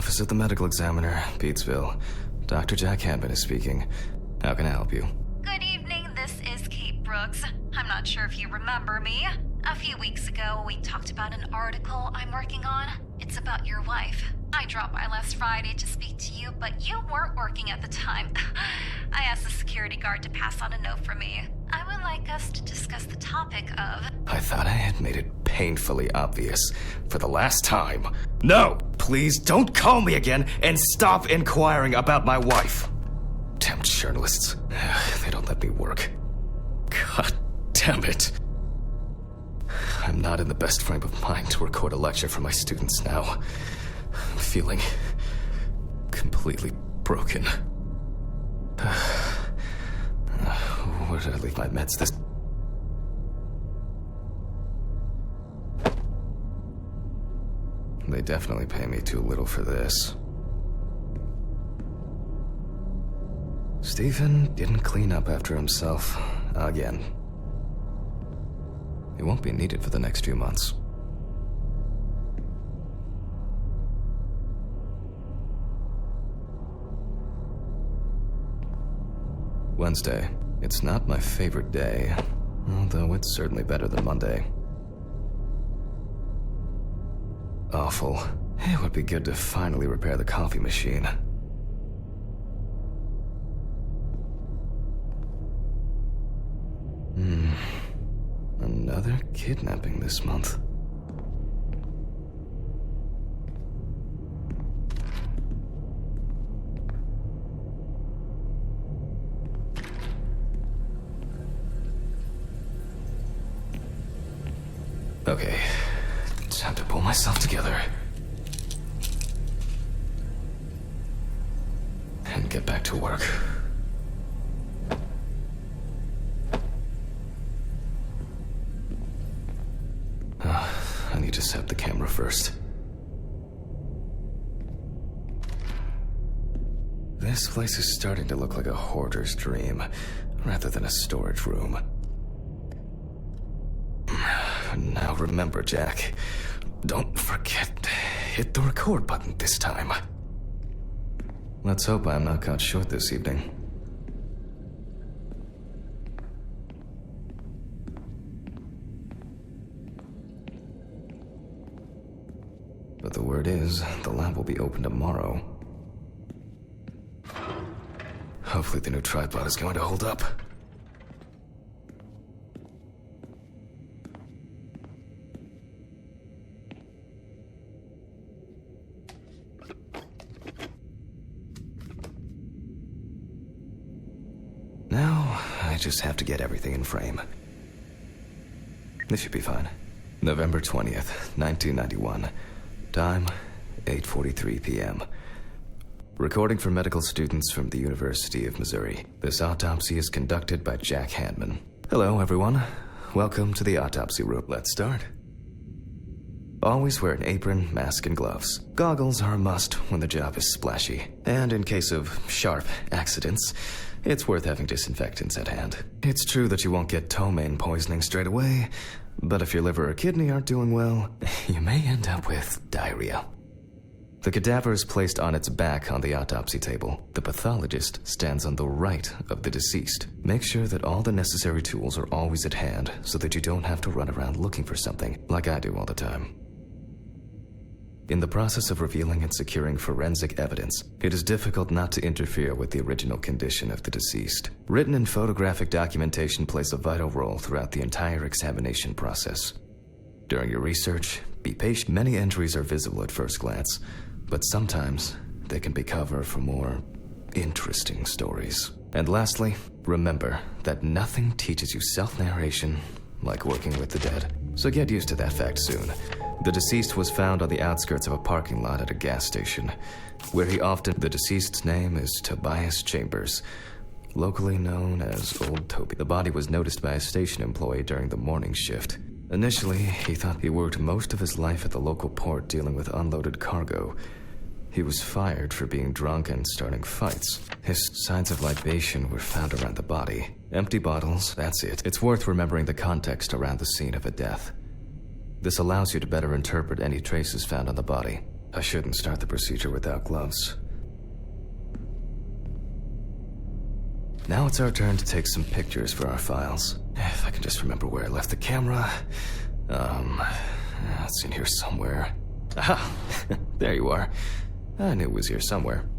Office of the Medical Examiner, Beatsville. Dr. Jack Hanman is speaking. How can I help you? Good evening, this is Kate Brooks. I'm not sure if you remember me. A few weeks ago, we talked about an article I'm working on. It's about your wife. I dropped by last Friday to speak to you, but you weren't working at the time. I asked the security guard to pass on a note for me. I would like us to discuss the topic of... I thought I had made it painfully obvious for the last time. No! Please don't call me again and stop inquiring about my wife. Damn journalists. They don't let me work. God damn it. I'm not in the best frame of mind to record a lecture for my students now. I'm feeling completely broken. Where did I leave my meds this... They definitely pay me too little for this. Stephen didn't clean up after himself again. It won't be needed for the next few months. Wednesday. It's not my favorite day, although it's certainly better than Monday. Awful. It would be good to finally repair the coffee machine. Another kidnapping this month. Okay, time to pull myself together. And get back to work. I need to set the camera first. This place is starting to look like a hoarder's dream, rather than a storage room. Now remember, Jack, don't forget to hit the record button this time. Let's hope I'm not caught short this evening. But the word is, the lab will be open tomorrow. Hopefully the new tripod is going to hold up. Now, I just have to get everything in frame. This should be fine. November 20th, 1991. Time, 8:43 p.m. Recording for medical students from the University of Missouri. This autopsy is conducted by Jack Hanman. Hello, everyone. Welcome to the autopsy room. Let's start. Always wear an apron, mask, and gloves. Goggles are a must when the job is splashy. And in case of sharp accidents, it's worth having disinfectants at hand. It's true that you won't get ptomaine poisoning straight away, but if your liver or kidney aren't doing well, you may end up with diarrhea. The cadaver is placed on its back on the autopsy table. The pathologist stands on the right of the deceased. Make sure that all the necessary tools are always at hand so that you don't have to run around looking for something, like I do all the time. In the process of revealing and securing forensic evidence, it is difficult not to interfere with the original condition of the deceased. Written and photographic documentation plays a vital role throughout the entire examination process. During your research, be patient. Many entries are visible at first glance, but sometimes they can be cover for more interesting stories. And lastly, remember that nothing teaches you self-narration like working with the dead. So get used to that fact soon. The deceased was found on the outskirts of a parking lot at a gas station, where the deceased's name is Tobias Chambers, locally known as Old Toby. The body was noticed by a station employee during the morning shift. Initially, he thought he worked most of his life at the local port dealing with unloaded cargo. He was fired for being drunk and starting fights. His signs of libation were found around the body. Empty bottles, that's it. It's worth remembering the context around the scene of a death. This allows you to better interpret any traces found on the body. I shouldn't start the procedure without gloves. Now it's our turn to take some pictures for our files. If I can just remember where I left the camera. It's in here somewhere. Aha! There you are. I knew it was here somewhere.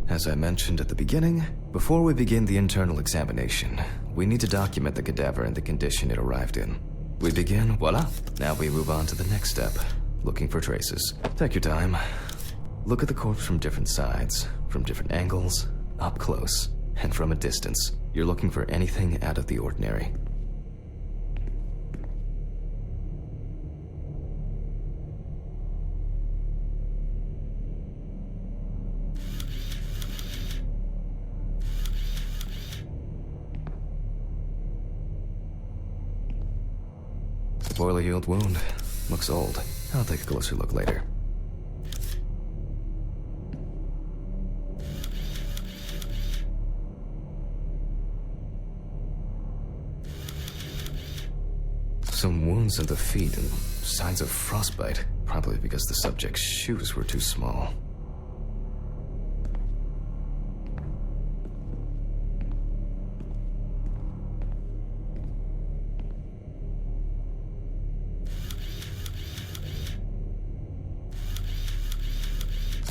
As I mentioned at the beginning, before we begin the internal examination, we need to document the cadaver and the condition it arrived in. We begin, voila. Now we move on to the next step, looking for traces. Take your time. Look at the corpse from different sides, from different angles, up close, and from a distance. You're looking for anything out of the ordinary. Poorly healed wound. Looks old. I'll take a closer look later. Some wounds in the feet and signs of frostbite, probably because the subject's shoes were too small.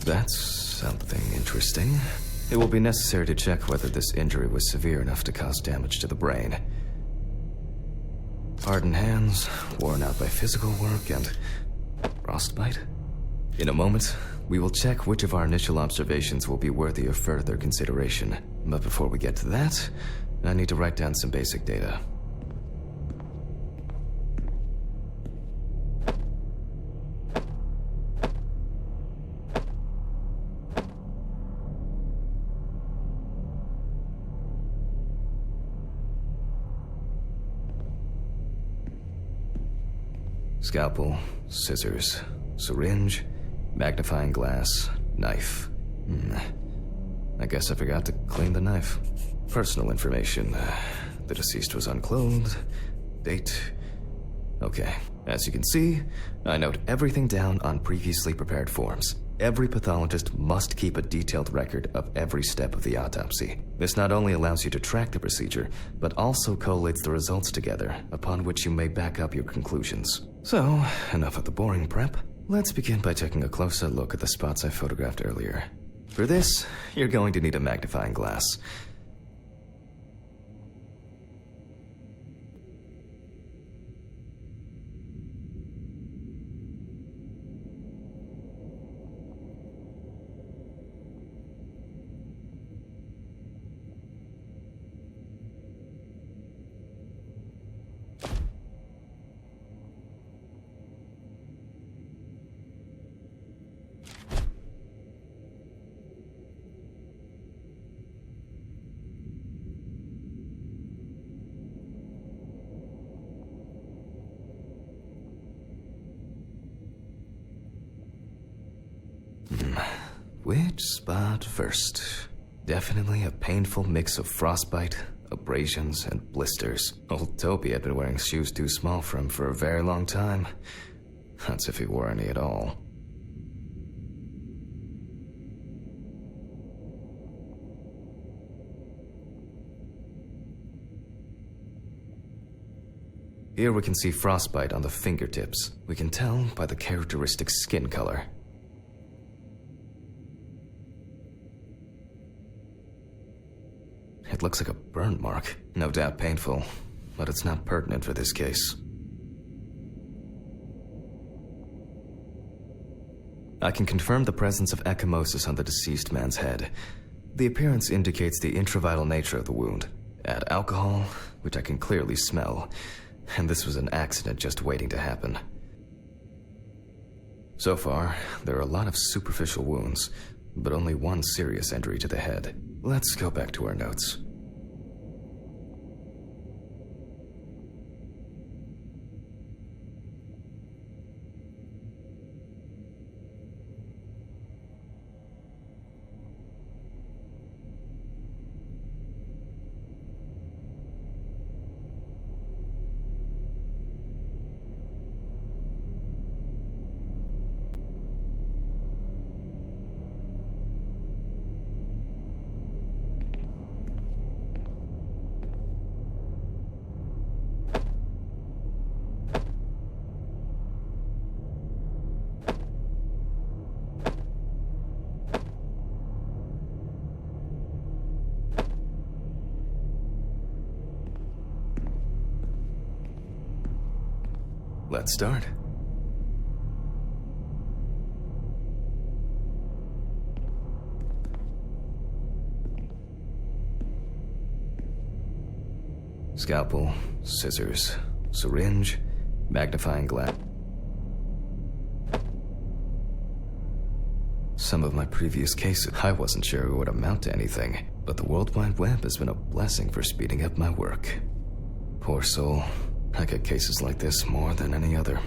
That's something interesting. It will be necessary to check whether this injury was severe enough to cause damage to the brain. Hardened hands, worn out by physical work, and frostbite? In a moment, we will check which of our initial observations will be worthy of further consideration. But before we get to that, I need to write down some basic data. Scalpel, scissors, syringe, magnifying glass, knife. I guess I forgot to clean the knife. Personal information. The deceased was unclothed. Date. Okay. As you can see, I note everything down on previously prepared forms. Every pathologist must keep a detailed record of every step of the autopsy. This not only allows you to track the procedure, but also collates the results together, upon which you may back up your conclusions. So, enough of the boring prep. Let's begin by taking a closer look at the spots I photographed earlier. For this, you're going to need a magnifying glass. Which spot first? Definitely a painful mix of frostbite, abrasions, and blisters. Old Toby had been wearing shoes too small for him for a very long time. That's if he wore any at all. Here we can see frostbite on the fingertips. We can tell by the characteristic skin color. It looks like a burn mark. No doubt painful, but it's not pertinent for this case. I can confirm the presence of ecchymosis on the deceased man's head. The appearance indicates the intravital nature of the wound. Add alcohol, which I can clearly smell, and this was an accident just waiting to happen. So far, there are a lot of superficial wounds, but only one serious injury to the head. Let's go back to our notes. Let's start. Scalpel, scissors, syringe, magnifying glass. Some of my previous cases, I wasn't sure it would amount to anything, but the World Wide Web has been a blessing for speeding up my work. Poor soul, I get cases like this more than any other.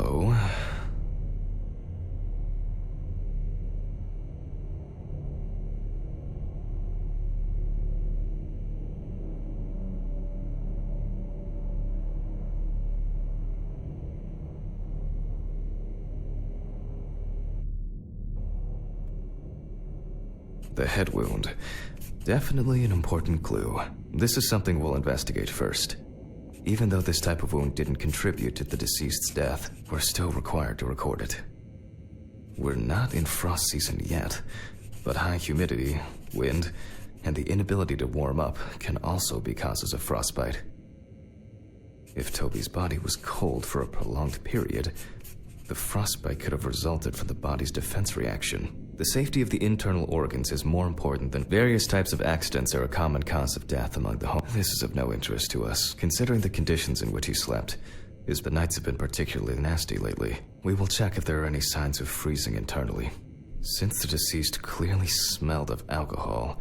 Oh. The head wound. Definitely an important clue. This is something we'll investigate first. Even though this type of wound didn't contribute to the deceased's death, we're still required to record it. We're not in frost season yet, but high humidity, wind, and the inability to warm up can also be causes of frostbite. If Toby's body was cold for a prolonged period, the frostbite could have resulted from the body's defense reaction. The safety of the internal organs is more important than various types of accidents are a common cause of death among the home. This is of no interest to us, considering the conditions in which he slept, as the nights have been particularly nasty lately. We will check if there are any signs of freezing internally. Since the deceased clearly smelled of alcohol,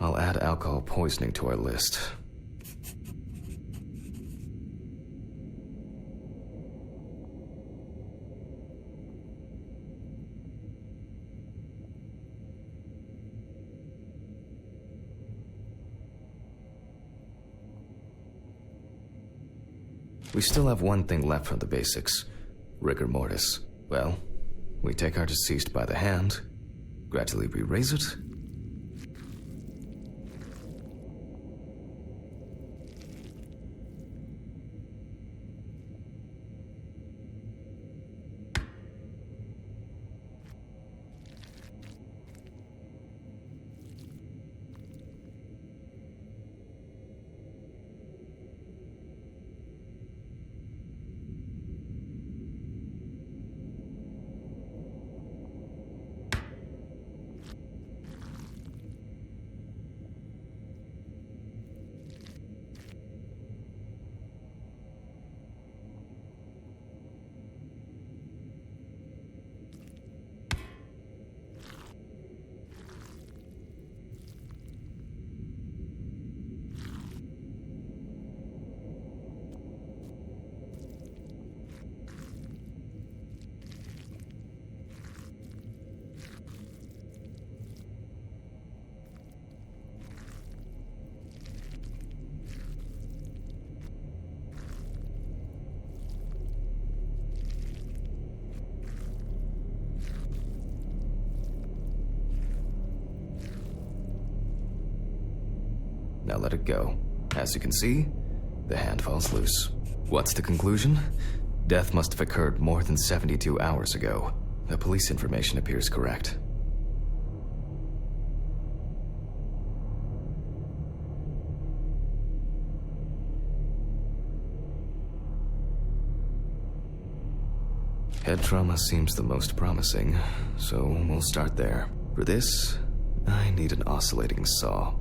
I'll add alcohol poisoning to our list. We still have one thing left from the basics, rigor mortis. Well, we take our deceased by the hand, gradually re-raise it, Now let it go. As you can see, the hand falls loose. What's the conclusion? Death must have occurred more than 72 hours ago. The police information appears correct. Head trauma seems the most promising, so we'll start there. For this, I need an oscillating saw.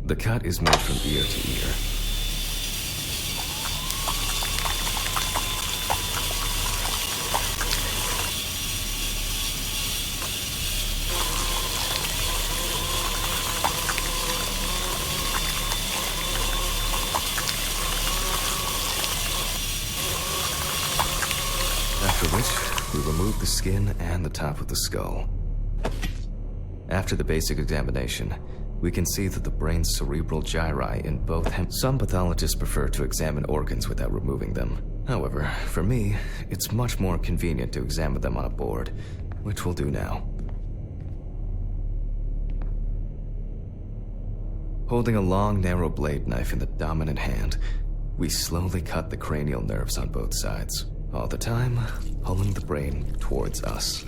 The cut is made from ear to ear. After which, we remove the skin and the top of the skull. After the basic examination, we can see that the brain's cerebral gyri in both Some pathologists prefer to examine organs without removing them. However, for me, it's much more convenient to examine them on a board, which we'll do now. Holding a long, narrow blade knife in the dominant hand, we slowly cut the cranial nerves on both sides, all the time pulling the brain towards us.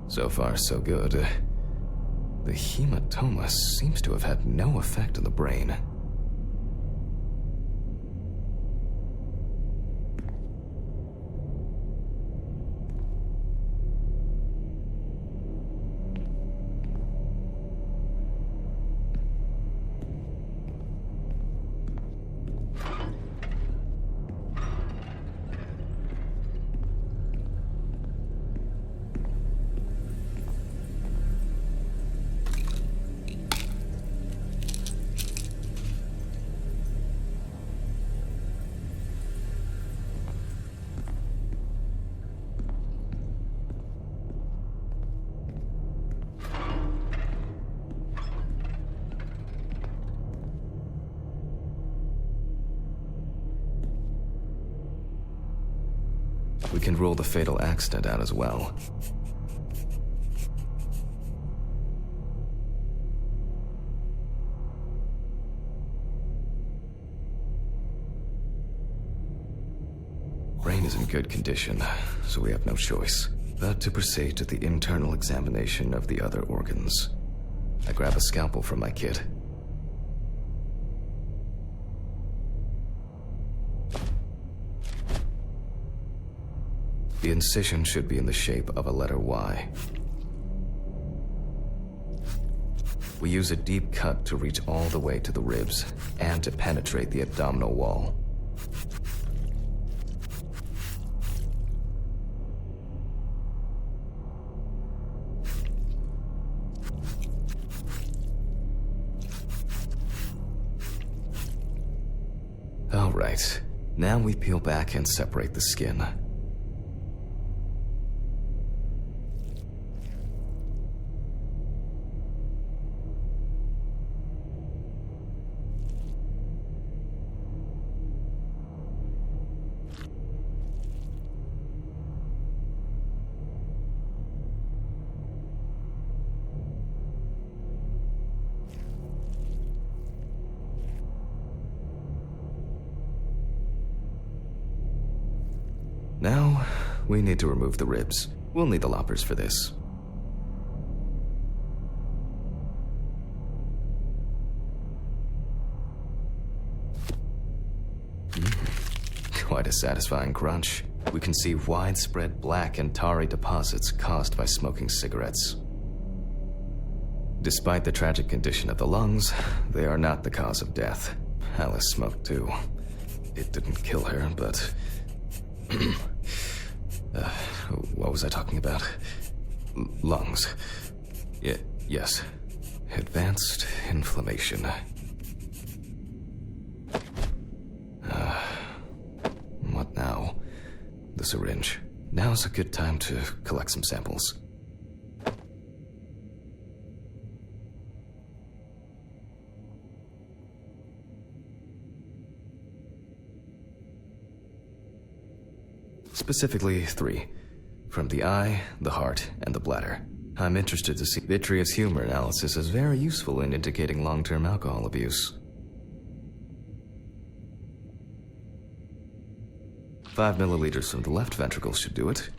So far, so good. The hematoma seems to have had no effect on the brain. We can rule the fatal accident out as well. Brain is in good condition, so we have no choice but to proceed to the internal examination of the other organs. I grab a scalpel from my kit. The incision should be in the shape of a letter Y. We use a deep cut to reach all the way to the ribs and to penetrate the abdominal wall. All right, now we peel back and separate the skin. Now, we need to remove the ribs. We'll need the loppers for this. Quite a satisfying crunch. We can see widespread black and tarry deposits caused by smoking cigarettes. Despite the tragic condition of the lungs, they are not the cause of death. Alice smoked too. It didn't kill her, but... what was I talking about? Lungs. Yes. Advanced inflammation. the syringe. Now's a good time to collect some samples. Specifically 3. From the eye, the heart, and the bladder. I'm interested to see vitreous humor analysis is very useful in indicating long-term alcohol abuse. 5 milliliters from the left ventricle should do it.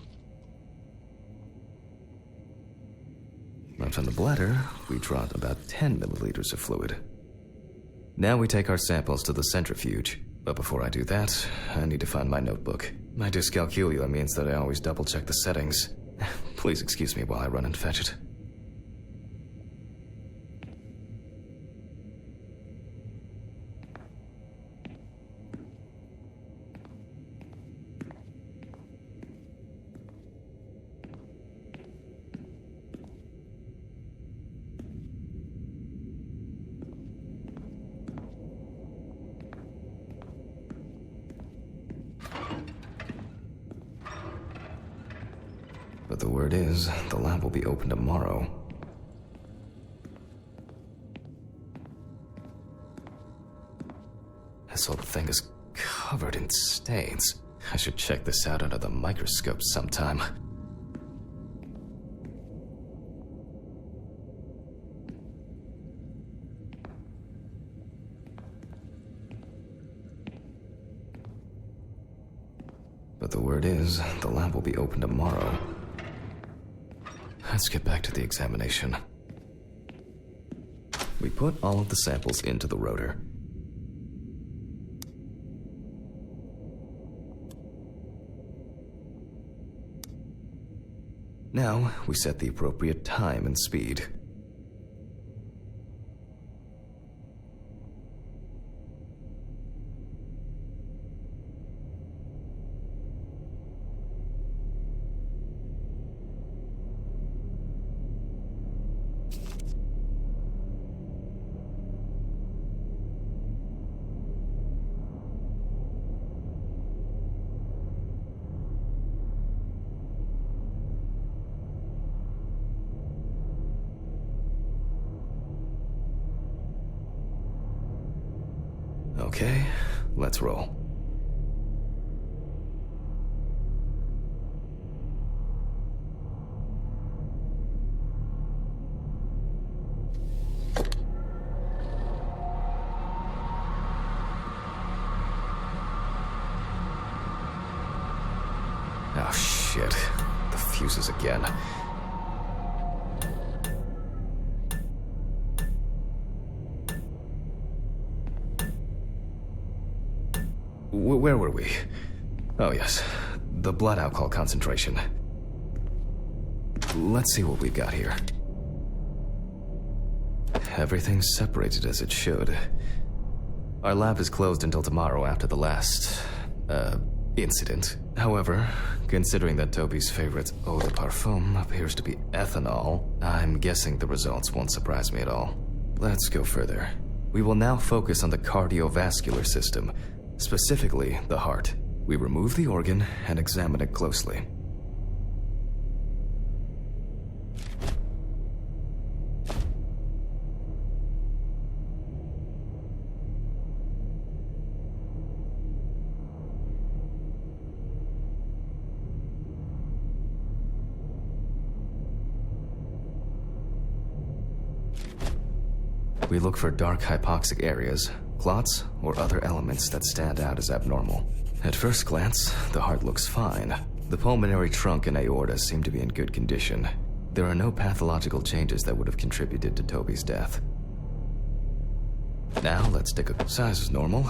And from the bladder, we draw about 10 milliliters of fluid. Now we take our samples to the centrifuge. But before I do that, I need to find my notebook. My dyscalculia means that I always double-check the settings. Please excuse me while I run and fetch it. But the word is, the lab will be open tomorrow. This whole thing is covered in stains. I should check this out under the microscope sometime. But the word is, the lab will be open tomorrow. Let's get back to the examination. We put all of the samples into the rotor. Now, we set the appropriate time and speed. Okay, let's roll. Oh shit, the fuses again. Where were we? Oh yes, the blood alcohol concentration. Let's see what we've got here. Everything's separated as it should. Our lab is closed until tomorrow after the last, incident. However, considering that Toby's favorite eau de parfum appears to be ethanol, I'm guessing the results won't surprise me at all. Let's go further. We will now focus on the cardiovascular system, specifically the heart. We remove the organ and examine it closely. We look for dark hypoxic areas, clots, or other elements that stand out as abnormal. At first glance, the heart looks fine. The pulmonary trunk and aorta seem to be in good condition. There are no pathological changes that would have contributed to Toby's death. Now let's take a size is normal,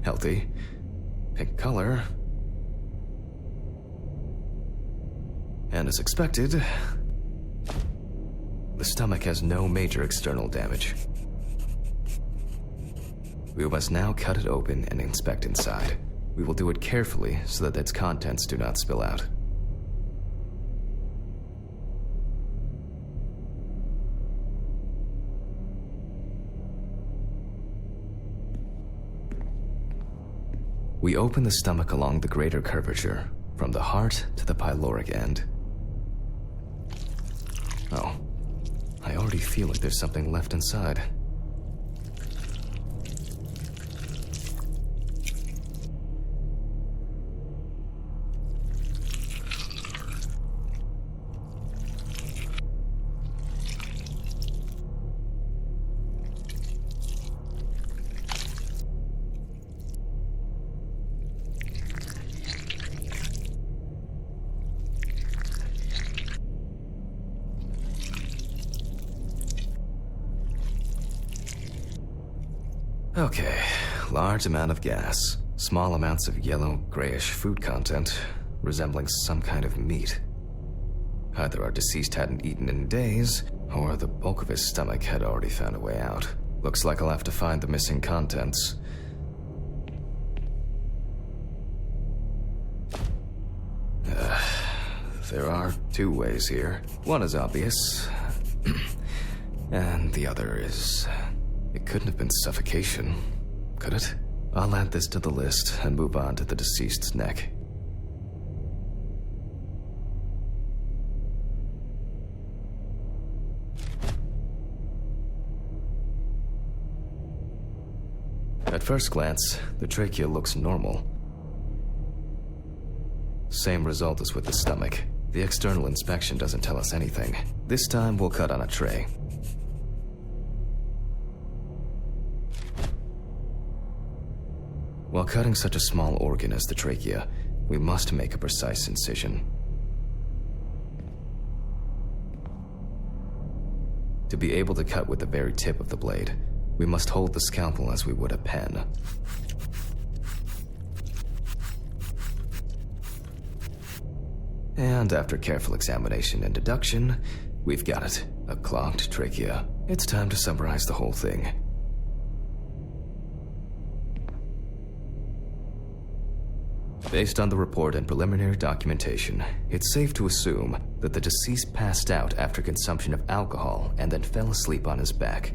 healthy, pink color, and as expected, the stomach has no major external damage. We must now cut it open and inspect inside. We will do it carefully so that its contents do not spill out. We open the stomach along the greater curvature. from the heart to the pyloric end. Oh, I already feel like there's something left inside. Okay, large amount of gas, small amounts of yellow, grayish food content, resembling some kind of meat. Either our deceased hadn't eaten in days, or the bulk of his stomach had already found a way out. Looks like I'll have to find the missing contents. There are two ways here. One is obvious, and the other is... It couldn't have been suffocation, could it? I'll add this to the list and move on to the deceased's neck. At first glance, the trachea looks normal. Same result as with the stomach. The external inspection doesn't tell us anything. This time we'll cut on a tray. While cutting such a small organ as the trachea, we must make a precise incision. To be able to cut with the very tip of the blade, we must hold the scalpel as we would a pen. And after careful examination and deduction, we've got it, a clogged trachea. It's time to summarize the whole thing. Based on the report and preliminary documentation, it's safe to assume that the deceased passed out after consumption of alcohol and then fell asleep on his back.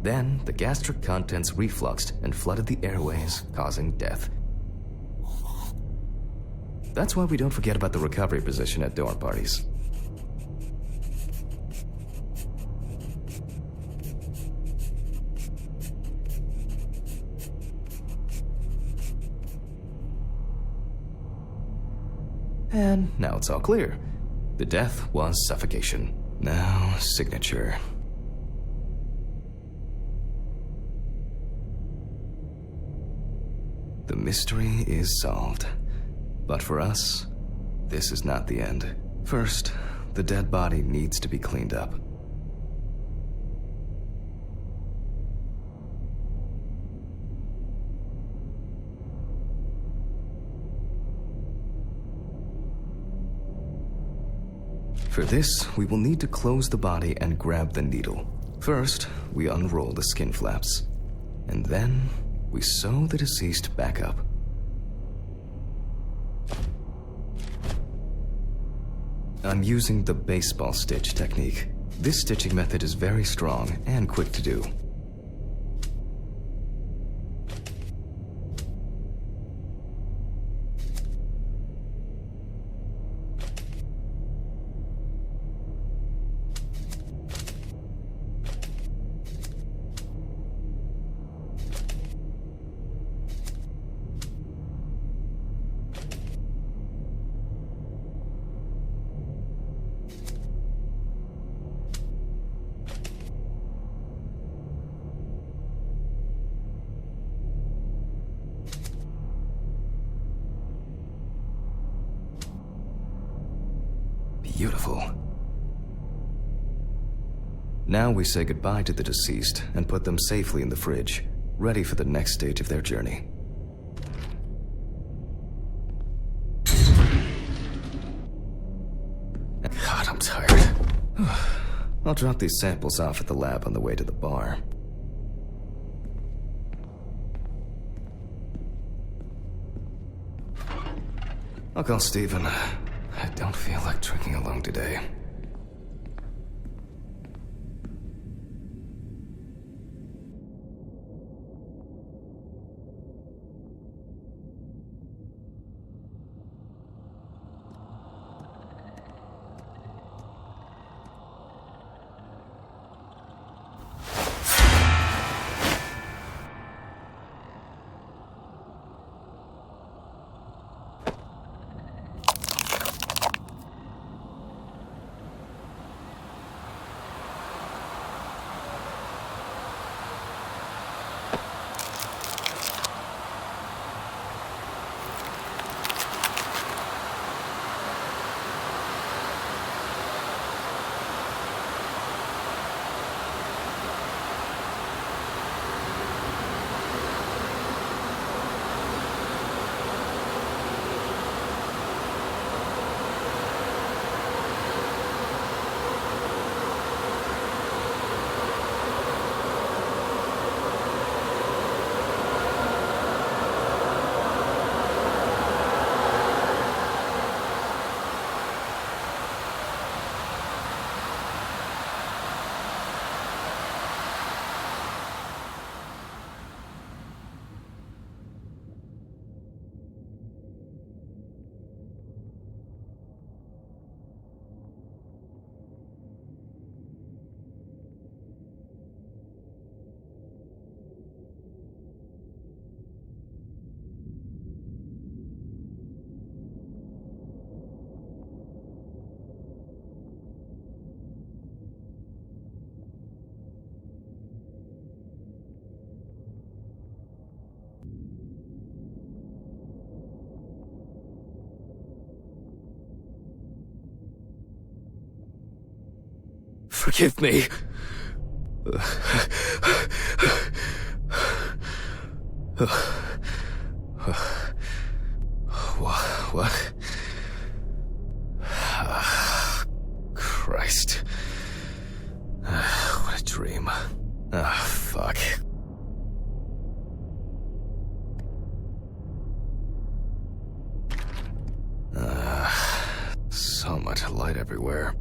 Then, the gastric contents refluxed and flooded the airways, causing death. That's why we don't forget about the recovery position at dorm parties. And now it's all clear. The death was suffocation. Now, signature. The mystery is solved. But for us, this is not the end. First, the dead body needs to be cleaned up. For this, we will need to close the body and grab the needle. First, we unroll the skin flaps, and then we sew the deceased back up. I'm using the baseball stitch technique. This stitching method is very strong and quick to do. Beautiful. Now we say goodbye to the deceased and put them safely in the fridge, ready for the next stage of their journey. God, I'm tired. I'll drop these samples off at the lab on the way to the bar. I'll call Steven. I don't feel like drinking alone today. Forgive me. What? Christ. What a dream. Fuck. So much light everywhere.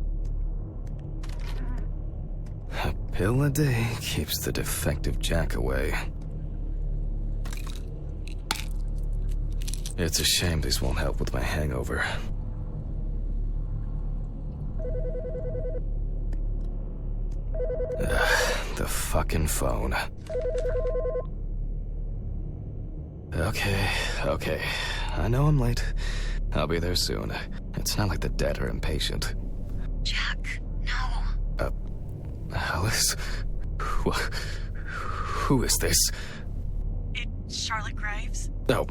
A pill a day keeps the defective Jack away. It's a shame these won't help with my hangover. The fucking phone. Okay. I know I'm late. I'll be there soon. It's not like the dead are impatient. Jack, no. Alice? Who is this? It's Charlotte Graves. Oh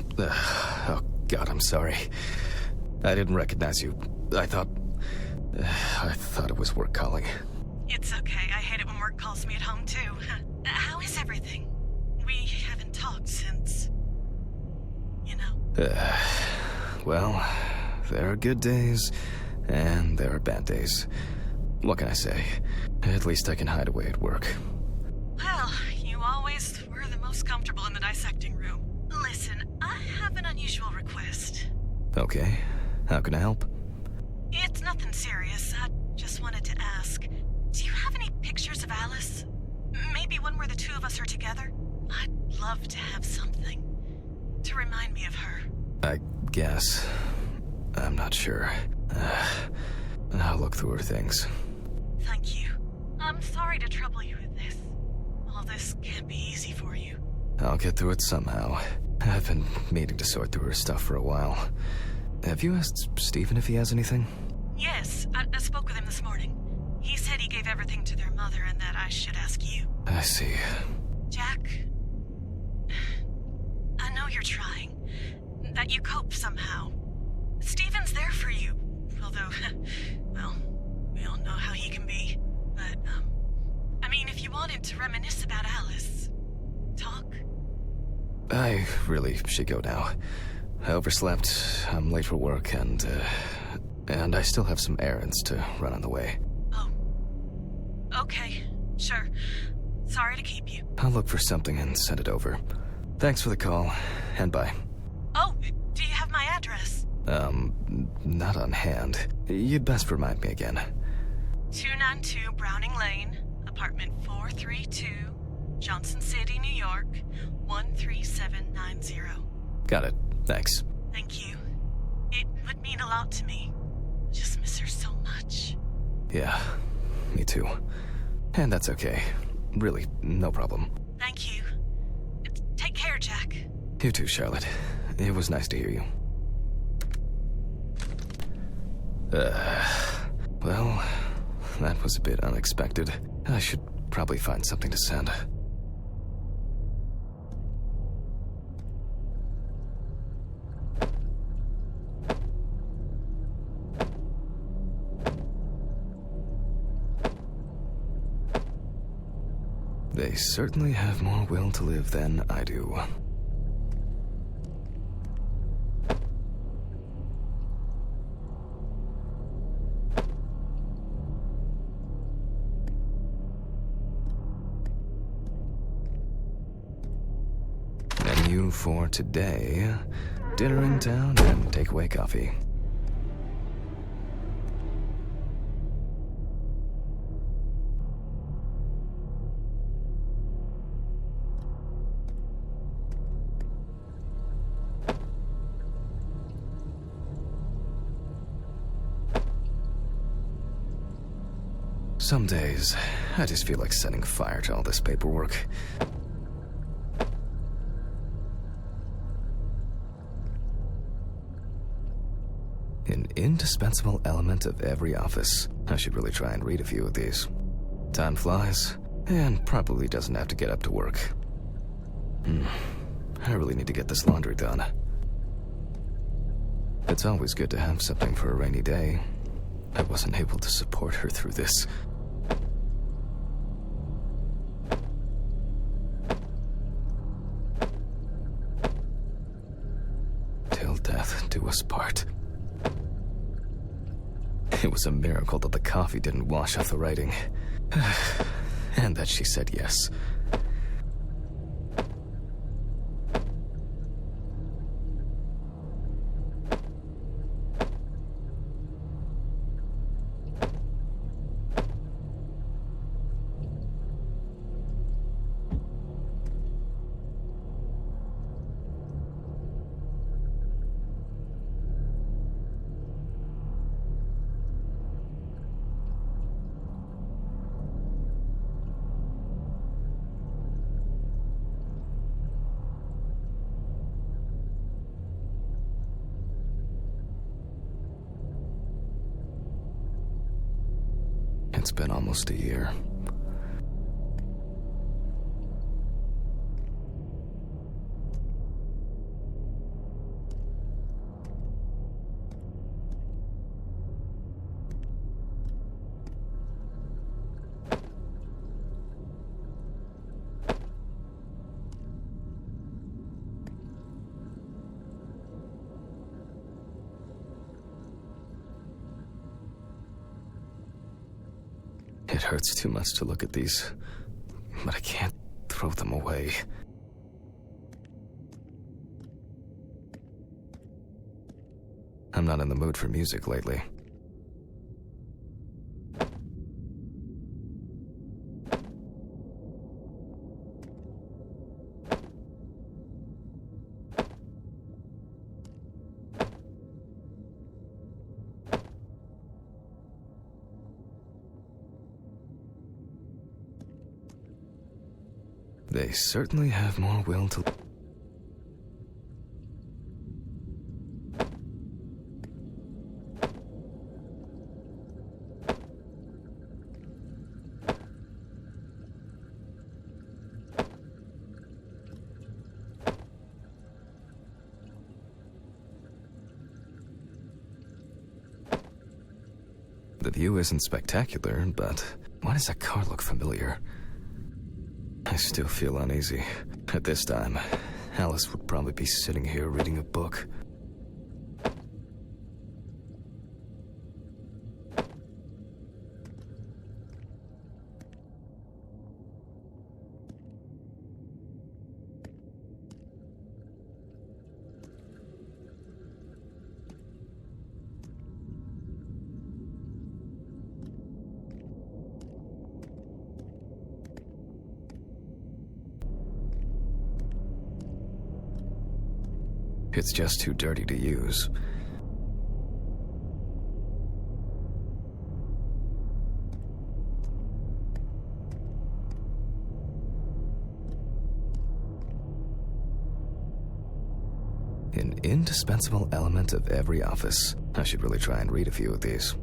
God, I'm sorry. I didn't recognize you. I thought it was work calling. It's okay. I hate it when work calls me at home, too. How is everything? We haven't talked since... you know. Well, there are good days, and there are bad days. What can I say? At least I can hide away at work. Well, you always were the most comfortable in the dissecting room. Listen, I have an unusual request. Okay, how can I help? It's nothing serious. I just wanted to ask. Do you have any pictures of Alice? Maybe one where the two of us are together? I'd love to have something to remind me of her. I guess. I'm not sure. I'll look through her things. Thank you. I'm sorry to trouble you with this. All this can't be easy for you. I'll get through it somehow. I've been meaning to sort through her stuff for a while. Have you asked Stephen if he has anything? Yes, I spoke with him this morning. He said he gave everything to their mother and that I should ask you. I see. Jack, I know you're trying. That you cope somehow. Stephen's there for you. Although, well, we all know how he can be. But, I mean, if you wanted to reminisce about Alice, talk. I really should go now. I overslept, I'm late for work, and I still have some errands to run on the way. Oh. Okay, sure. Sorry to keep you. I'll look for something and send it over. Thanks for the call, and bye. Oh, do you have my address? Not on hand. You'd best remind me again. 292 Browning Lane, apartment 432, Johnson City, New York, 13790. Got it. Thanks. Thank you. It would mean a lot to me. Just miss her so much. Yeah, me too. And that's okay. Really, no problem. Thank you. Take care, Jack. You too, Charlotte. It was nice to hear you. Well, that was a bit unexpected. I should probably find something to send. They certainly have more will to live than I do. Menu for today: dinner in town and takeaway coffee. Some days, I just feel like setting fire to all this paperwork. An indispensable element of every office. I should really try and read a few of these. Time flies, and probably doesn't have to get up to work. I really need to get this laundry done. It's always good to have something for a rainy day. I wasn't able to support her through this. death do us part. It was a miracle that the coffee didn't wash off the writing. And that she said yes. It's been almost a year. It hurts too much to look at these, but I can't throw them away. I'm not in the mood for music lately. They certainly have more will to... The view isn't spectacular, but why does that car look familiar? I still feel uneasy. At this time, Alice would probably be sitting here reading a book. It's just too dirty to use. An indispensable element of every office. I should really try and read a few of these.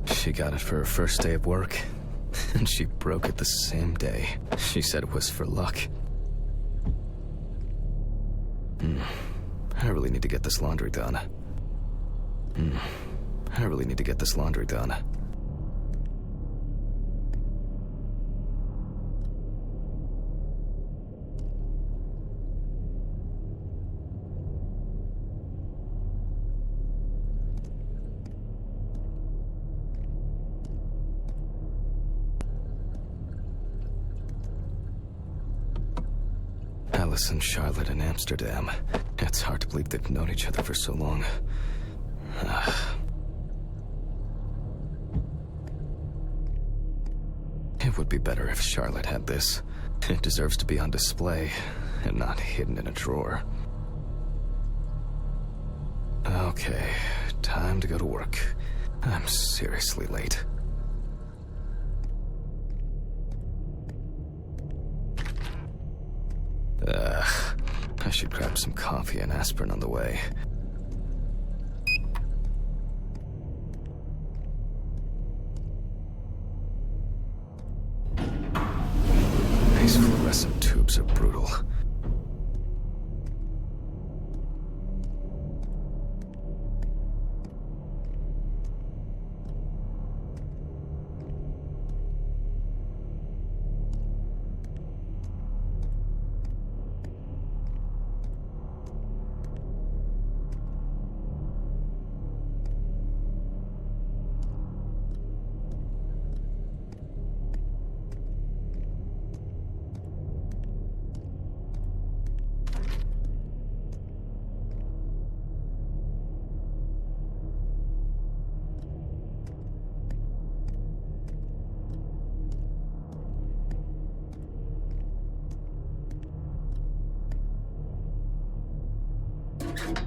She got it for her first day of work, and she broke it the same day. She said it was for luck. I really need to get this laundry done. I really need to get this laundry done. Alice and Charlotte in Amsterdam. It's hard to believe they've known each other for so long. It would be better if Charlotte had this. It deserves to be on display and not hidden in a drawer. Okay, time to go to work. I'm seriously late. should grab some coffee and aspirin on the way. These fluorescent tubes are brutal.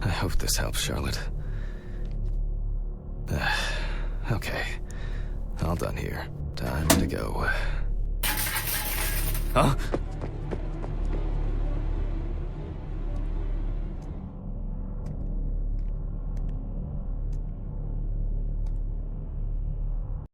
I hope this helps, Charlotte. Okay. All done here. Time to go. Huh?